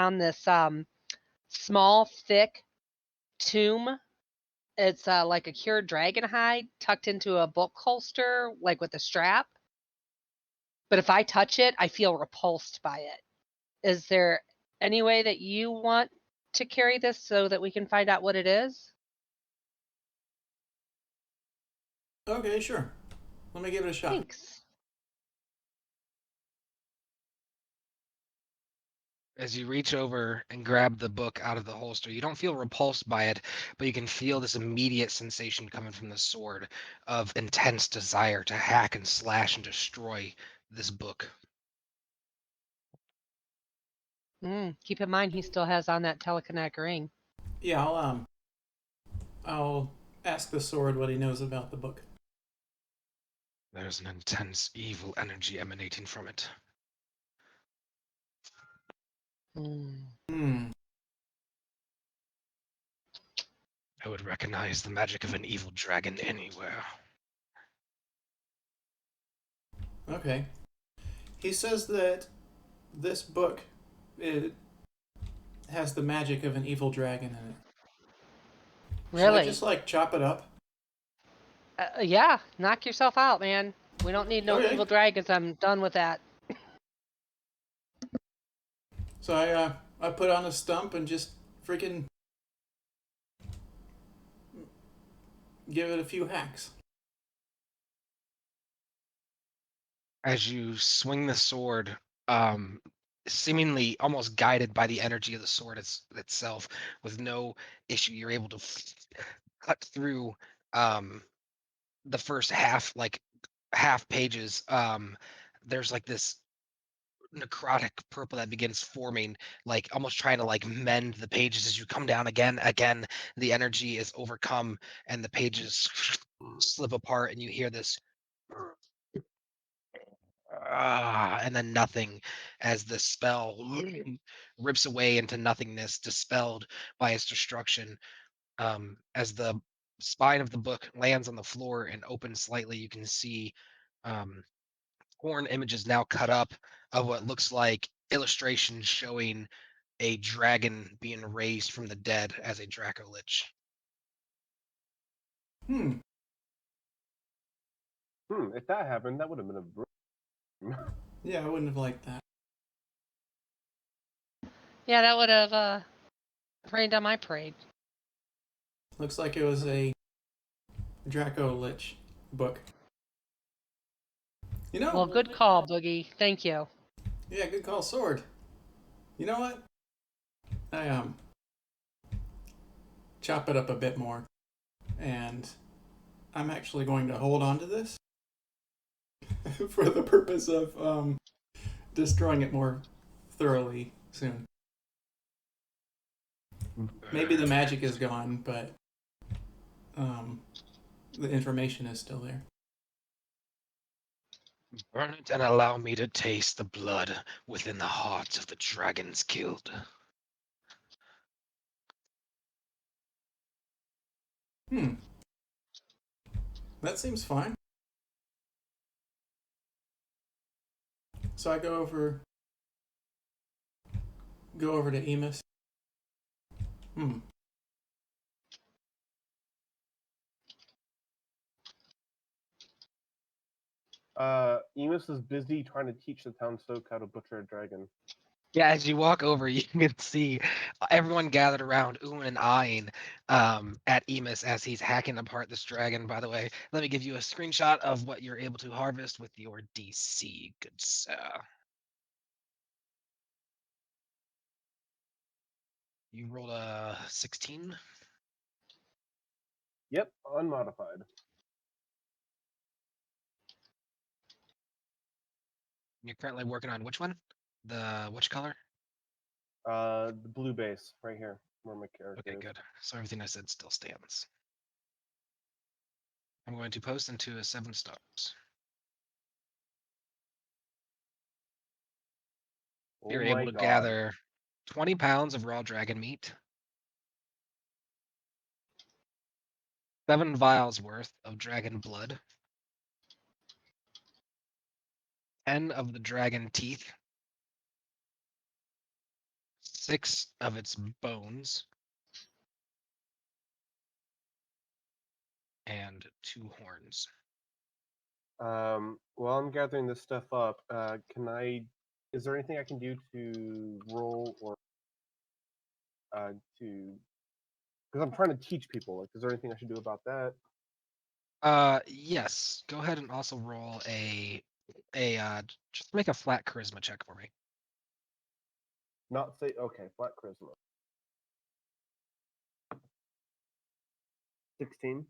found this small, thick tomb. It's like a cured dragon hide tucked into a book holster, like with a strap. But if I touch it, I feel repulsed by it. Is there any way that you want to carry this so that we can find out what it is? Okay, sure. Let me give it a shot. Thanks. As you reach over and grab the book out of the holster, you don't feel repulsed by it, but you can feel this immediate sensation coming from the sword of intense desire to hack and slash and destroy this book. Keep in mind, he still has on that telekinetic ring. Yeah, I'll ask the sword what he knows about the book. There's an intense evil energy emanating from it. Hmm. I would recognize the magic of an evil dragon anywhere. Okay. He says that this book it has the magic of an evil dragon in it. Should I Really? just like chop it up? Yeah, knock yourself out, man. We don't need no Okay. evil dragons. I'm done with that. So I put on a stump and just freaking give it a few hacks. As you swing the sword, seemingly almost guided by the energy of the sword itself, with no issue, you're able to cut through the first half pages. There's like this necrotic purple that begins forming, like almost trying to like mend the pages as you come down again. The energy is overcome, and the pages slip apart, and you hear this and then nothing as the spell rips away into nothingness, dispelled by its destruction. As the spine of the book lands on the floor and opens slightly, you can see um, torn images now cut up of what looks like illustrations showing a dragon being raised from the dead as a Draco Lich. Hmm. If that happened, that would have been a Yeah, I wouldn't have liked that. Yeah, that would have rained on my parade. Looks like it was a Draco Lich book. You know? Well, good call, Boogie. Thank you. Yeah, good call, sword. You know what? I chop it up a bit more, and I'm actually going to hold on to this for the purpose of destroying it more thoroughly soon. Maybe the magic is gone, but the information is still there. Burn it and allow me to taste the blood within the hearts of the dragons killed. That seems fine. So I go over to Emus. Enos is busy trying to teach the townsfolk how to butcher a dragon. Yeah, as you walk over, you can see everyone gathered around, and eyeing at Emus as he's hacking apart this dragon. By the way, let me give you a screenshot of what you're able to harvest with your DC, good sir. You rolled a 16. Yep, unmodified. You're currently working on which one? Which color? The blue base right here, where my character Okay, is. good. So everything I said still stands. I'm going to post into a 7 stars. Oh You're my able to god. gather 20 pounds of raw dragon meat, 7 vials worth of dragon blood, 10 of the dragon teeth, 6 of its bones and 2 horns. While I'm gathering this stuff up, is there anything I can do to roll or to? Because I'm trying to teach people. Like, is there anything I should do about that? Yes. Go ahead and also roll just make a flat charisma check for me. Not say okay. Flat charisma. 16.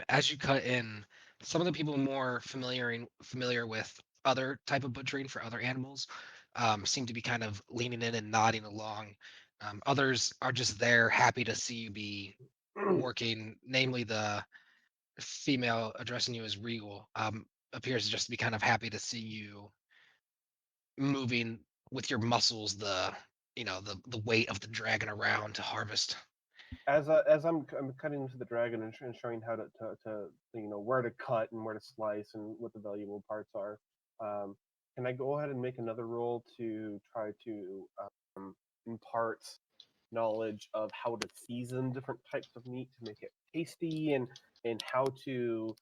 As you cut in, some of the people more familiar with other type of butchering for other animals seem to be kind of leaning in and nodding along. Others are just there, happy to see you be working. Namely, the female addressing you as Regal appears just to be kind of happy to see you moving with your muscles the weight of the dragon around to harvest. As I'm cutting into the dragon and showing how to where to cut and where to slice and what the valuable parts are. Um, can I go ahead and make another roll to try to impart knowledge of how to season different types of meat to make it tasty and how to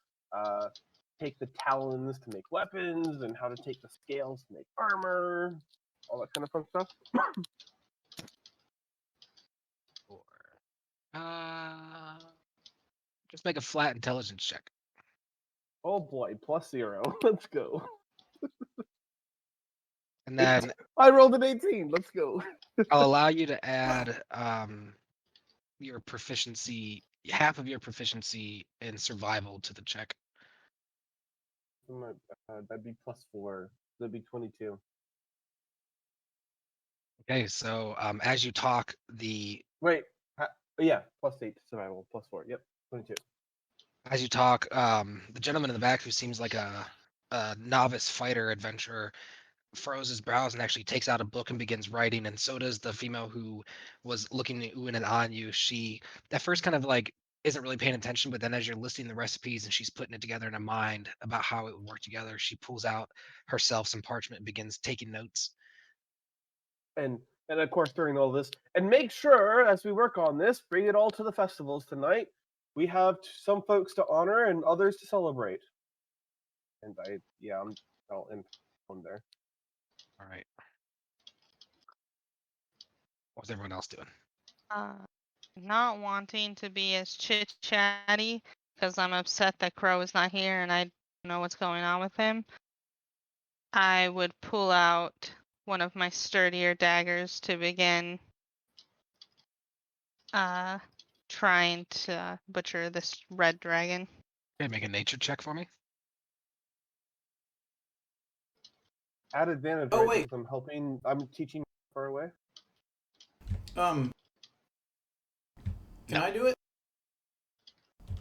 take the talons to make weapons and how to take the scales to make armor, all that kind of fun stuff. Or uh, just make a flat intelligence check. Oh boy, +0. Let's go. And then I rolled an 18. Let's go. I'll allow you to add your proficiency, half of your proficiency in survival to the check. That'd be +4. That'd be 22. Okay, so as you talk, Wait, yeah, +8 survival, +4. Yep, 22. the gentleman in the back who seems like a novice fighter adventurer furrows his brows and actually takes out a book and begins writing, and so does the female who was looking in and on you. She at first kind of like isn't really paying attention, but then as you're listing the recipes and she's putting it together in her mind about how it would work together, she pulls out herself some parchment and begins taking notes. And of course during all this, and make sure as we work on this, bring it all to the festivals tonight. We have some folks to honor and others to celebrate. And I'm all in on there. All right. What's everyone else doing? Not wanting to be as chit chatty because I'm upset that Crow is not here and I don't know what's going on with him. I would pull out one of my sturdier daggers to begin trying to butcher this red dragon. Okay, make a nature check for me. At advantage, Oh, right? wait. Because I'm teaching far away. Can No. I do it?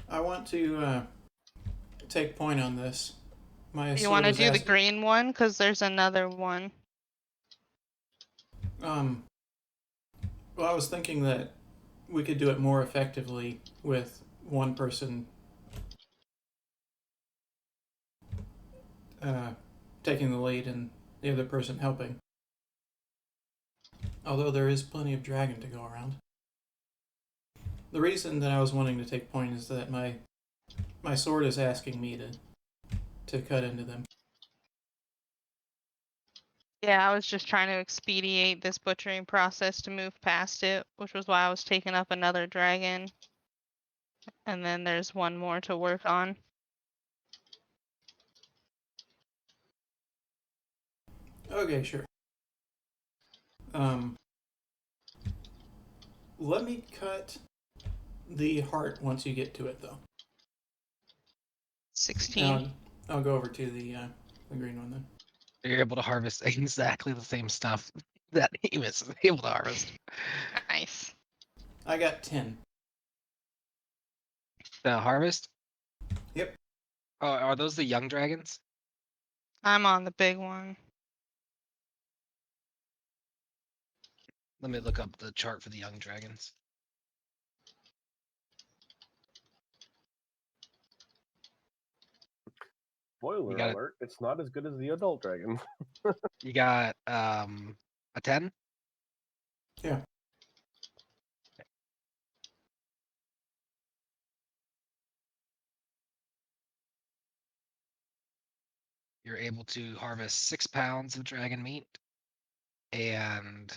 I want to take point on this. My You sword want to is do the asking- green one? Because there's another one. Well, I was thinking that we could do it more effectively with one person taking the lead and the other person helping. Although there is plenty of dragon to go around. The reason that I was wanting to take point is that my sword is asking me to cut into them. Yeah, I was just trying to expedite this butchering process to move past it, which was why I was taking up another dragon. And then there's one more to work on. Okay, sure. Let me cut the heart once you get to it, though. 16. I'll go over to the green one then. You're able to harvest exactly the same stuff that Amos is able to harvest. Nice. I got 10. The harvest? Yep. Oh, are those the young dragons? I'm on the big one. Let me look up the chart for the young dragons. Spoiler You got it. alert, it's not as good as the adult dragon. You got A 10? Yeah. You're able to harvest 6 pounds of dragon meat and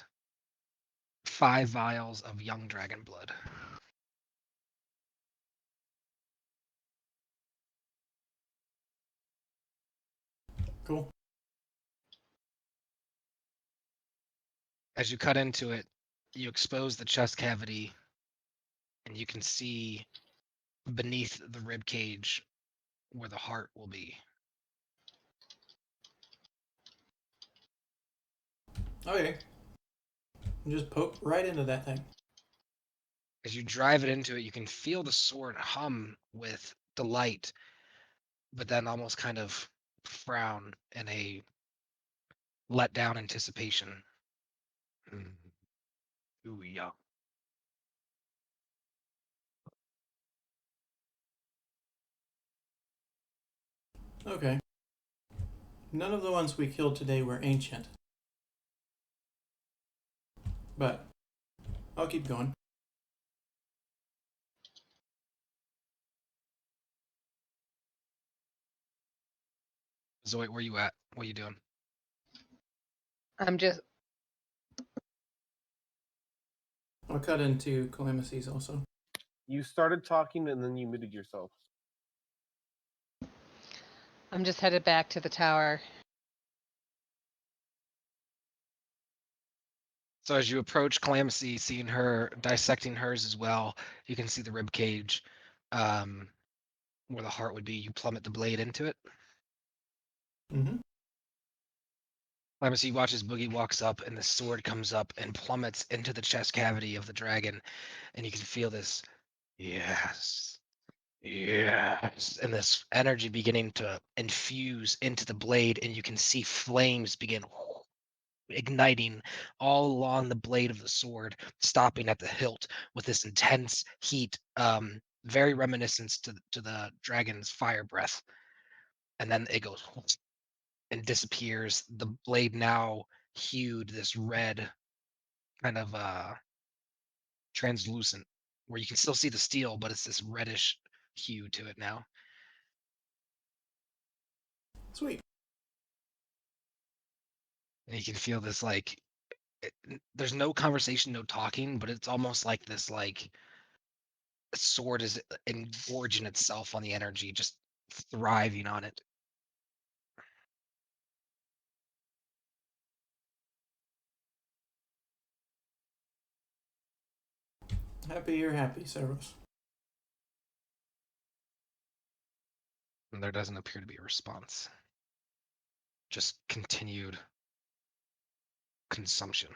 5 vials of young dragon blood. Cool. As you cut into it, you expose the chest cavity, and you can see beneath the rib cage where the heart will be. Okay. Just poke right into that thing. As you drive it into it, you can feel the sword hum with delight, but then almost kind of frown in a let down anticipation. Ooh, yeah. Okay. None of the ones we killed today were ancient. But I'll keep going. Zoe, where you at? What are you doing? I'm just I'll cut into Calamities also. You started talking and then you muted yourself. headed back to the tower. So as you approach Calamity, seeing her dissecting hers as well, you can see the rib cage, where the heart would be. You plummet the blade into it. Mm-hmm. Calamity watches Boogie walks up, and the sword comes up and plummets into the chest cavity of the dragon, and you can feel this, yes, yes, and this energy beginning to infuse into the blade, and you can see flames begin igniting all along the blade of the sword, stopping at the hilt with this intense heat, very reminiscent to the dragon's fire breath. And then it goes and disappears. The blade now hued this red kind of translucent, where you can still see the steel, but it's this reddish hue to it now. Sweet. And you can feel this like there's no conversation, no talking, but it's almost like this like sword is engorging itself on the energy, just thriving on it. Happy you're happy, Cerberus. And there doesn't appear to be a response. Just continued consumption.